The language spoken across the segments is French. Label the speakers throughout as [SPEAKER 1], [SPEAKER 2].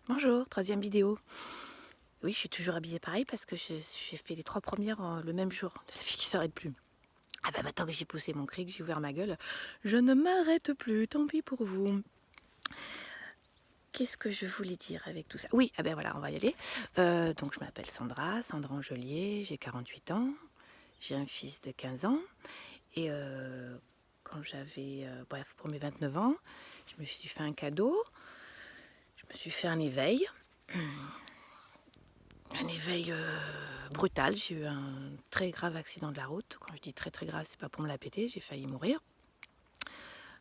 [SPEAKER 1] Bonjour, troisième vidéo. Oui, je suis toujours habillée pareil parce que j'ai fait les 3 premières le même jour. La fille qui s'arrête plus. Ah bah maintenant que j'ai poussé mon cri, que j'ai ouvert ma gueule, je ne m'arrête plus, tant pis pour vous. Qu'est-ce que je voulais dire avec tout ça? Oui, ah ben voilà, on va y aller. Donc je m'appelle Sandra Angelier, j'ai 48 ans, j'ai un fils de 15 ans. Et quand j'avais, bref, pour mes 29 ans, je me suis fait un cadeau, je me suis fait un éveil. Un éveil brutal. J'ai eu un très grave accident de la route. Quand je dis très très grave, c'est pas pour me la péter, j'ai failli mourir.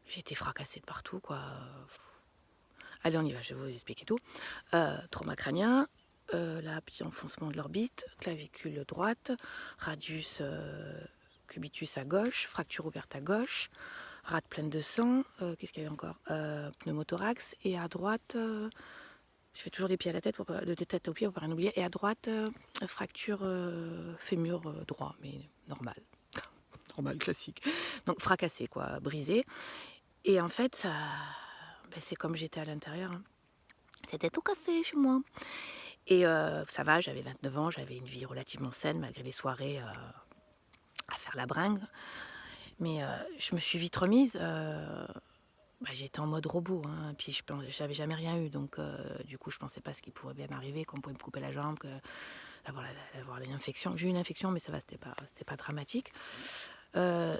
[SPEAKER 1] J'ai été fracassée de partout, quoi. Allez, on y va, je vais vous expliquer tout. Trauma crânien, là, petit enfoncement de l'orbite, clavicule droite, radius cubitus à gauche, fracture ouverte à gauche, rate pleine de sang, qu'est-ce qu'il y avait encore, pneumothorax, et à droite, je fais toujours des pieds à la tête, de tête aux pieds pour pas rien oublier. Et à droite, fracture fémur droit, mais normal. Normal, classique. Donc fracassé, quoi, brisé. Et en fait, ça, ben, c'est comme j'étais à l'intérieur. Hein. C'était tout cassé chez moi. Et ça va, j'avais 29 ans, j'avais une vie relativement saine, malgré les soirées à faire la bringue. Mais je me suis vite remise. Bah, j'étais en mode robot, hein, puis j'avais jamais rien eu, donc du coup je pensais pas ce qui pourrait bien m'arriver, qu'on pouvait me couper la jambe, avoir une infection. J'ai eu une infection, mais ça va, c'était pas dramatique. Euh,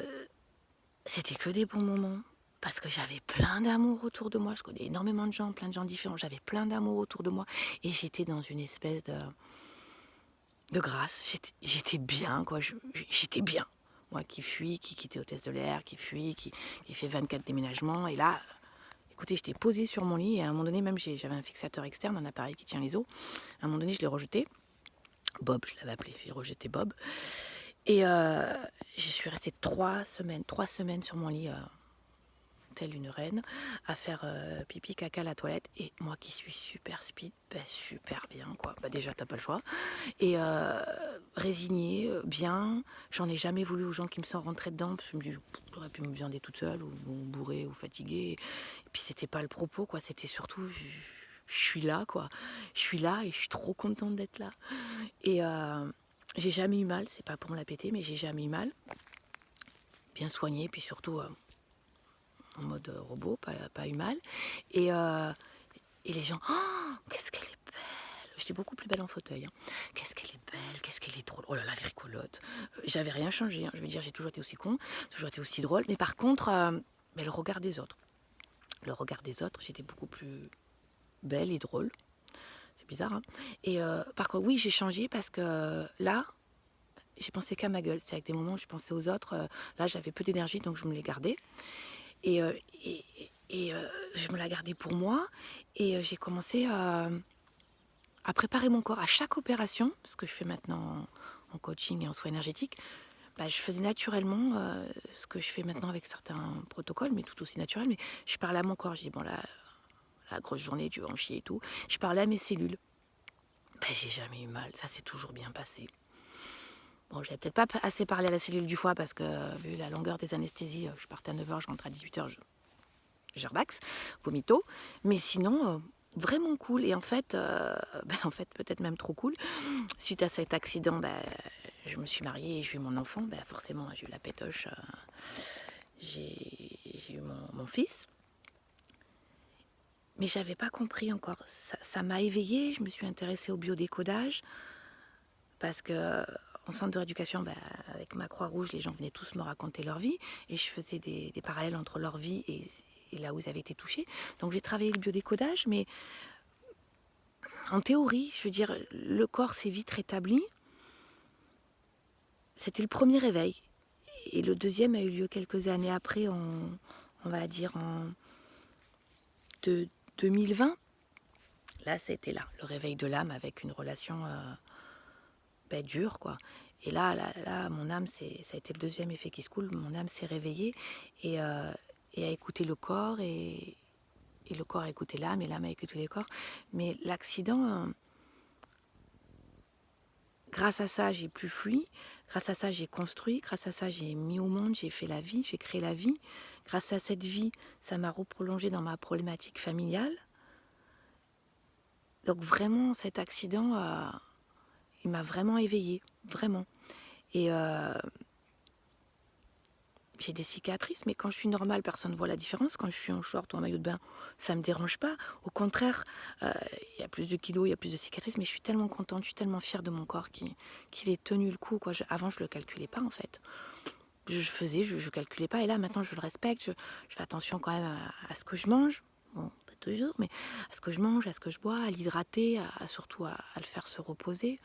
[SPEAKER 1] C'était que des bons moments, parce que j'avais plein d'amour autour de moi. Je connais énormément de gens, plein de gens différents. J'avais plein d'amour autour de moi, et j'étais dans une espèce de grâce. J'étais bien, quoi. J'étais bien. Moi qui fuis, qui quittais hôtesse de l'air, qui fuis, qui fait 24 déménagements, et là. Écoutez, j'étais posée sur mon lit et à un moment donné, même j'avais un fixateur externe, un appareil qui tient les os. À un moment donné, je l'ai rejeté. Bob, je l'avais appelé, j'ai rejeté Bob. Et je suis restée 3 semaines sur mon lit, telle une reine, à faire pipi, caca à la toilette. Et moi qui suis super speed, bah, super bien, quoi. Bah, déjà, t'as pas le choix. Et résignée, bien. J'en ai jamais voulu aux gens qui me sont rentrés dedans, parce que je me dis, j'aurais pu me viander toute seule, ou bourrée, ou fatiguée. Et puis, c'était pas le propos, quoi. C'était surtout, je suis là, quoi. Je suis là et je suis trop contente d'être là. Et j'ai jamais eu mal, c'est pas pour me la péter, mais j'ai jamais eu mal. Bien soignée, puis surtout en mode robot, pas eu mal. Et, euh, et les gens, oh, qu'est-ce qu'elle est belle! J'étais beaucoup plus belle en fauteuil. Hein. Qu'est-ce qu'elle est belle, qu'est-ce qu'elle est drôle. Oh là là, elle est rigolote. J'avais rien changé. Hein. Je veux dire, j'ai toujours été aussi con, toujours été aussi drôle. Mais par contre, le regard des autres. Le regard des autres, j'étais beaucoup plus belle et drôle. C'est bizarre, hein. Et par contre, oui, j'ai changé parce que là, j'ai pensé qu'à ma gueule. C'est avec des moments où je pensais aux autres. Là, j'avais peu d'énergie, donc je me l'ai gardée. Et, je me la gardais pour moi. Et j'ai commencé à préparer mon corps à chaque opération, ce que je fais maintenant en coaching et en soins énergétiques. Bah, je faisais naturellement ce que je fais maintenant avec certains protocoles, mais tout aussi naturel. Mais je parlais à mon corps. Je dis, bon, là, la grosse journée, tu vas en chier et tout. Je parlais à mes cellules. Bah, j'ai jamais eu mal. Ça s'est toujours bien passé. Bon, j'avais peut-être pas assez parlé à la cellule du foie parce que, vu la longueur des anesthésies, je partais à 9 h, je rentrais à 18 h, je relaxe, vomito. Mais sinon, vraiment cool. Et en fait, en fait, peut-être même trop cool. Suite à cet accident, je me suis mariée et j'ai eu mon enfant. Forcément, j'ai eu la pétoche. J'ai eu mon fils. Mais j'avais pas compris encore. Ça m'a éveillée. Je me suis intéressée au biodécodage. Parce que en centre de rééducation, avec ma Croix-Rouge, les gens venaient tous me raconter leur vie. Et je faisais des parallèles entre leur vie et là où ils avaient été touchés. Donc j'ai travaillé le biodécodage, mais en théorie, je veux dire, le corps s'est vite rétabli. C'était le premier réveil. Et le deuxième a eu lieu quelques années après, on va dire en 2020. Là, c'était là, le réveil de l'âme avec une relation dure, quoi. Et là, mon âme, ça a été le deuxième effet qui se coule. Mon âme s'est réveillée et a écouté le corps et le corps a écouté l'âme et l'âme a écouté le corps. Mais l'accident, grâce à ça, j'ai plus fui. Grâce à ça, j'ai construit. Grâce à ça, j'ai mis au monde, j'ai fait la vie, j'ai créé la vie. Grâce à cette vie, ça m'a reprolongé dans ma problématique familiale. Donc vraiment, cet accident, il m'a vraiment éveillée, vraiment. Et j'ai des cicatrices, mais quand je suis normale, personne ne voit la différence. Quand je suis en short ou en maillot de bain, ça ne me dérange pas. Au contraire, il y a plus de kilos, il y a plus de cicatrices, mais je suis tellement contente, je suis tellement fière de mon corps qu'il ait tenu le coup, quoi. Avant, je ne le calculais pas, en fait. Je calculais pas, et là, maintenant, je le respecte. Je fais attention quand même à ce que je mange. Bon, pas toujours, mais à ce que je mange, à ce que je bois, à l'hydrater, surtout à le faire se reposer.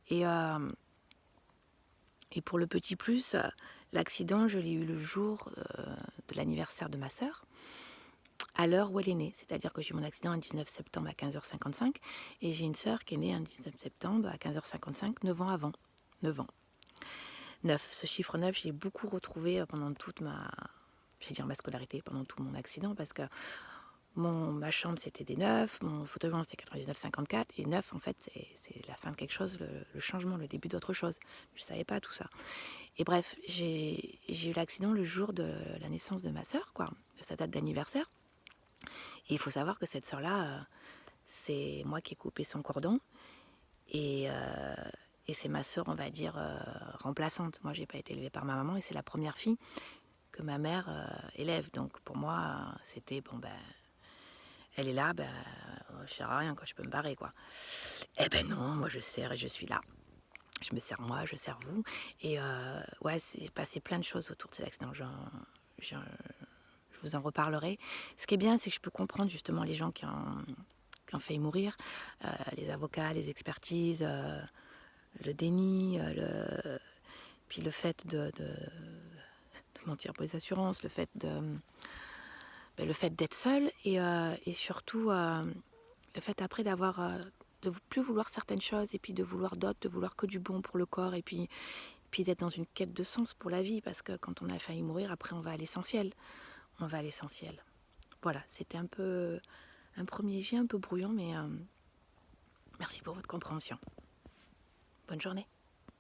[SPEAKER 1] Et, et pour le petit plus, l'accident, je l'ai eu le jour de l'anniversaire de ma sœur, à l'heure où elle est née. C'est-à-dire que j'ai eu mon accident un 19 septembre à 15h55, et j'ai une sœur qui est née un 19 septembre à 15h55, 9 ans avant. 9 ans. 9. Ce chiffre 9, je l'ai beaucoup retrouvé pendant toute ma scolarité, pendant tout mon accident, parce que ma chambre, c'était des 9, mon fauteuil roulant, c'était 99,54, et 9, en fait, c'est la fin de quelque chose, le changement, le début d'autre chose. Je ne savais pas tout ça. Et bref, j'ai eu l'accident le jour de la naissance de ma sœur, quoi, de sa date d'anniversaire. Et il faut savoir que cette sœur-là, c'est moi qui ai coupé son cordon, et c'est ma sœur, on va dire, remplaçante. Moi, j'ai pas été élevée par ma maman, et c'est la première fille que ma mère élève. Donc pour moi, c'était, bon, ben, elle est là, ben, je sers à rien, quoi, je peux me barrer, quoi. Eh ben non, moi je sers et je suis là. Je me sers moi, je sers vous. Et ouais, c'est passé plein de choses autour de cet accident. Je vous en reparlerai. Ce qui est bien, c'est que je peux comprendre justement les gens qui ont failli mourir, les avocats, les expertises, le déni, puis le fait de mentir pour les assurances, le fait d'être seul, et surtout le fait après de plus vouloir certaines choses, et puis de vouloir d'autres, de vouloir que du bon pour le corps, et puis d'être dans une quête de sens pour la vie, parce que quand on a failli mourir, après on va à l'essentiel. On va à l'essentiel. Voilà, c'était un premier jet un peu brouillon, mais merci pour votre compréhension. Bonne journée.